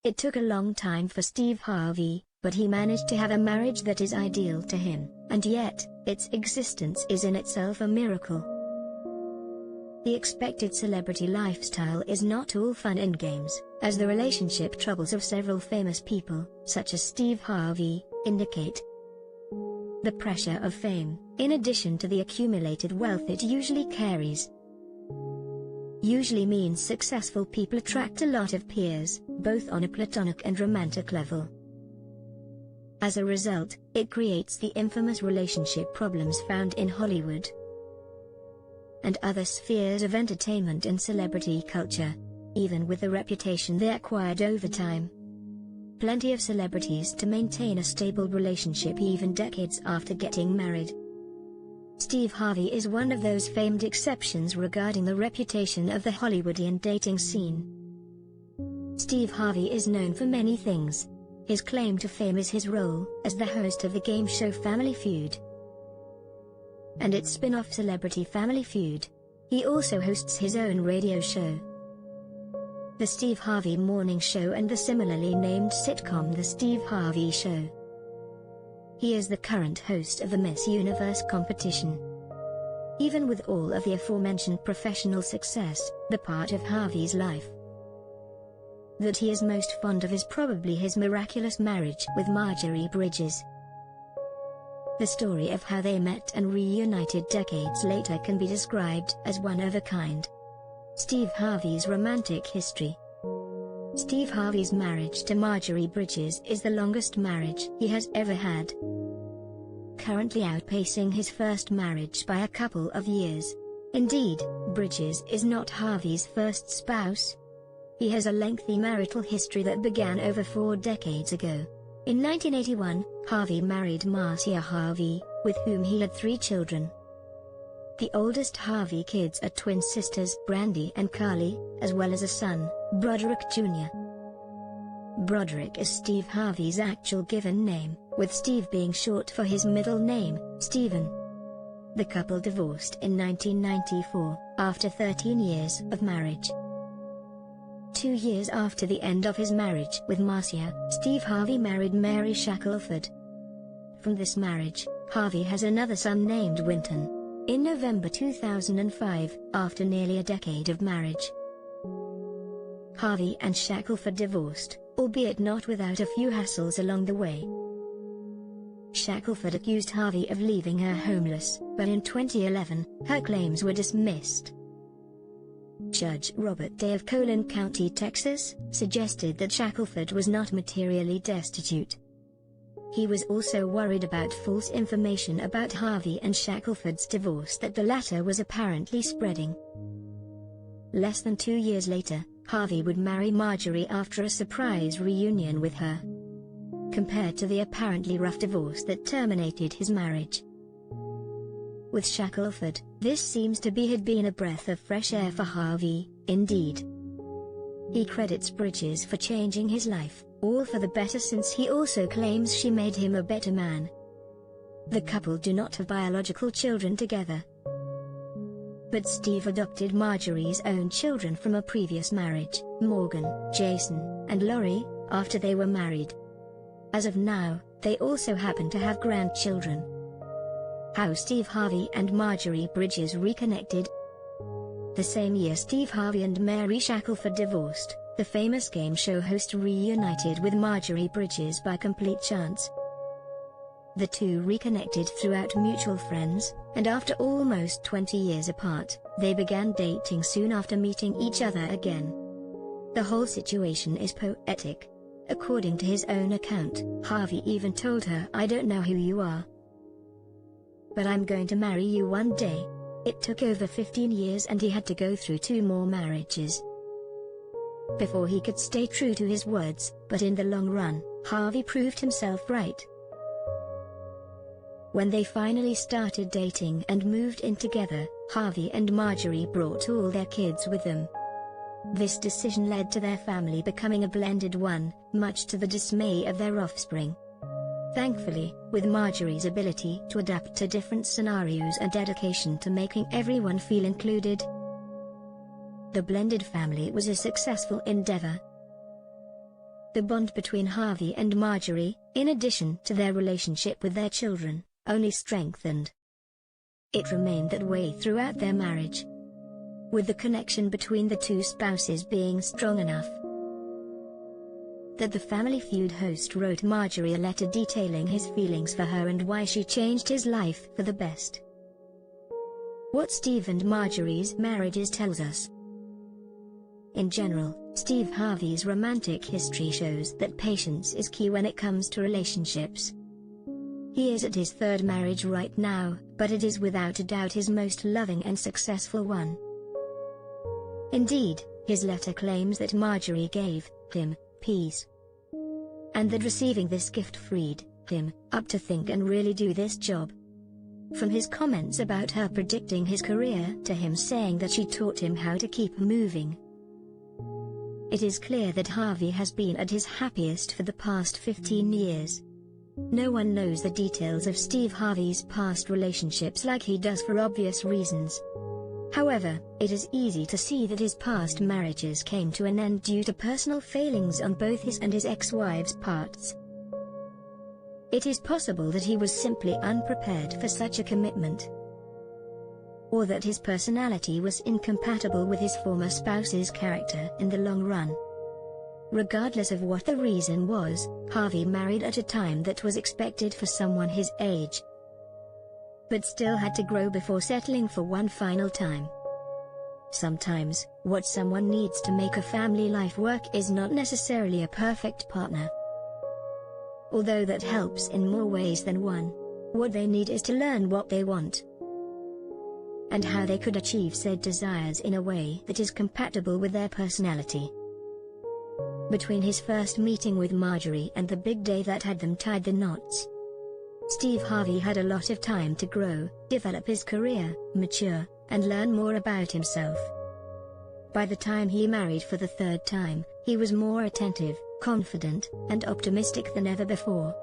It took a long time for Steve Harvey, but he managed to have a marriage that is ideal to him, and yet, its existence is in itself a miracle. The expected celebrity lifestyle is not all fun and games, as the relationship troubles of several famous people, such as Steve Harvey, indicate. The pressure of fame, in addition to the accumulated wealth it usually carries, usually means successful people attract a lot of peers, both on a platonic and romantic level. As a result, it creates the infamous relationship problems found in Hollywood and other spheres of entertainment and celebrity culture, even with the reputation they acquired over time. Plenty of celebrities to maintain a stable relationship even decades after getting married. Steve Harvey is one of those famed exceptions regarding the reputation of the Hollywoodian dating scene. Steve Harvey is known for many things. His claim to fame is his role as the host of the game show Family Feud and its spin-off Celebrity Family Feud. He also hosts his own radio show, The Steve Harvey Morning Show, and the similarly named sitcom The Steve Harvey Show. He is the current host of the Miss Universe competition. Even with all of the aforementioned professional success, the part of Harvey's life that he is most fond of is probably his miraculous marriage with Marjorie Bridges. The story of how they met and reunited decades later can be described as one of a kind. Steve Harvey's romantic history. Steve Harvey's marriage to Marjorie Bridges is the longest marriage he has ever had, currently outpacing his first marriage by a couple of years. Indeed, Bridges is not Harvey's first spouse. He has a lengthy marital history that began over 4 decades ago. In 1981, Harvey married Marcia Harvey, with whom he had 3 children. The oldest Harvey kids are twin sisters Brandy and Carly, as well as a son, Broderick Jr. Broderick is Steve Harvey's actual given name, with Steve being short for his middle name, Stephen. The couple divorced in 1994, after 13 years of marriage. 2 years after the end of his marriage with Marcia, Steve Harvey married Mary Shackelford. From this marriage, Harvey has another son named Winton. In November 2005, after nearly a decade of marriage, Harvey and Shackelford divorced, albeit not without a few hassles along the way. Shackelford accused Harvey of leaving her homeless, but in 2011, her claims were dismissed. Judge Robert Day of Collin County, Texas, suggested that Shackelford was not materially destitute. He was also worried about false information about Harvey and Shackelford's divorce that the latter was apparently spreading. Less than 2 years later, Harvey would marry Marjorie after a surprise reunion with her. Compared to the apparently rough divorce that terminated his marriage with Shackelford, this seems to had been a breath of fresh air for Harvey. Indeed, he credits Bridges for changing his life, all for the better, since he also claims she made him a better man. The couple do not have biological children together, but Steve adopted Marjorie's own children from a previous marriage, Morgan, Jason, and Lori, after they were married. As of now, they also happen to have grandchildren. How Steve Harvey and Marjorie Bridges reconnected. The same year Steve Harvey and Mary Shackelford divorced, the famous game show host reunited with Marjorie Bridges by complete chance. The two reconnected throughout mutual friends, and after almost 20 years apart, they began dating soon after meeting each other again. The whole situation is poetic. According to his own account, Harvey even told her, "I don't know who you are, but I'm going to marry you one day." It took over 15 years and he had to go through 2 more marriages before he could stay true to his words, but in the long run, Harvey proved himself right. When they finally started dating and moved in together, Harvey and Marjorie brought all their kids with them. This decision led to their family becoming a blended one, much to the dismay of their offspring. Thankfully, with Marjorie's ability to adapt to different scenarios and dedication to making everyone feel included, the blended family was a successful endeavor. The bond between Harvey and Marjorie, in addition to their relationship with their children, only strengthened. It remained that way throughout their marriage, with the connection between the two spouses being strong enough that the Family Feud host wrote Marjorie a letter detailing his feelings for her and why she changed his life for the best. What Steve and Marjorie's marriages tells us. In general, Steve Harvey's romantic history shows that patience is key when it comes to relationships. He is at his third marriage right now, but it is without a doubt his most loving and successful one. Indeed, his letter claims that Marjorie gave him peace, and that receiving this gift freed him up to think and really do this job. From his comments about her predicting his career to him saying that she taught him how to keep moving, it is clear that Harvey has been at his happiest for the past 15 years. No one knows the details of Steve Harvey's past relationships like he does for obvious reasons. However, it is easy to see that his past marriages came to an end due to personal failings on both his and his ex-wife's parts. It is possible that he was simply unprepared for such a commitment, or that his personality was incompatible with his former spouse's character in the long run. Regardless of what the reason was, Harvey married at a time that was expected for someone his age, but still had to grow before settling for one final time. Sometimes, what someone needs to make a family life work is not necessarily a perfect partner, although that helps in more ways than one. What they need is to learn what they want, and how they could achieve said desires in a way that is compatible with their personality. Between his first meeting with Marjorie and the big day that had them tied the knots, Steve Harvey had a lot of time to grow, develop his career, mature, and learn more about himself. By the time he married for the third time, he was more attentive, confident, and optimistic than ever before.